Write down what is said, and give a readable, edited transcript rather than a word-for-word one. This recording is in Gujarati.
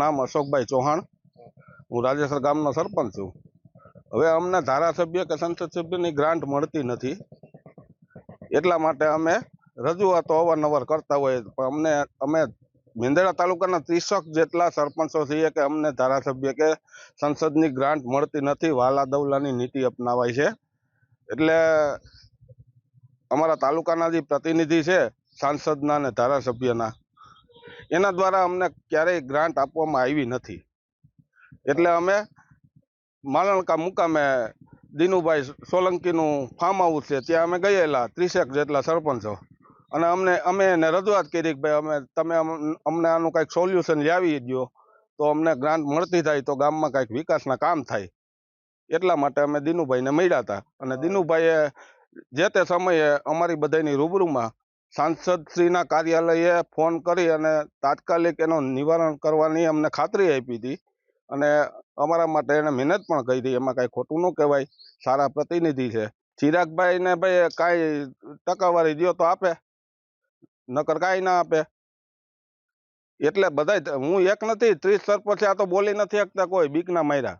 નામ અશોકભાઈ ચૌહાણ, હું રાજેસર ગામનો સરપંચ છું। હવે અમને ધારાસભ્ય કે સંસદ સભ્યની ગ્રાન્ટ મળતી નથી, એટલા માટે અમે રજૂઆતો અવારનવાર કરતા હોઈએ, પણ અમે મેંદરડા તાલુકાના 30 જેટલા સરપંચો છીએ કે અમને ધારાસભ્ય કે સંસદની ગ્રાન્ટ મળતી નથી। વાલા દવલાની નીતિ અપનાવાય છે, એટલે અમારા તાલુકાના જે પ્રતિનિધિ છે સાંસદના અને ધારાસભ્યના, એના દ્વારા અમને ક્યારેય ગ્રાન્ટ આપવામાં આવી નથી। એટલે અમે માલણકા મુકામે દિનુભાઈ સોલંકીનું ફાર્મ હાઉસ છે, ત્યાં અમે ગયેલા 30 જેટલા સરપંચો, અને અમે એને રજૂઆત કરી કે ભાઈ તમે અમને આનું કંઈક સોલ્યુશન લાવી દો, તો અમને ગ્રાન્ટ મળતી થાય તો ગામમાં કંઈક વિકાસના કામ થાય। એટલા માટે અમે દિનુભાઈને મળ્યા હતા, અને દિનુભાઈએ જે તે સમયે અમારી બધાની રૂબરૂમાં સાંસદશ્રીના કાર્યાલયે ફોન કરી અને તાત્કાલિક એનું નિવારણ કરવાની અમને ખાતરી આપી હતી, અને અમારા માટે એને મહેનત પણ કરી। એમાં કાંઈ ખોટું ન કહેવાય, સારા પ્રતિનિધિ છે। ચિરાગભાઈને ભાઈ કાંઈ ટકાવારી દો તો આપે, નકર કાંઈ ના આપે। એટલે બધાય, હું એક નથી, 30 સરપંચ આ તો બોલી નથી શકતા કોઈ, બીકના માર્યા।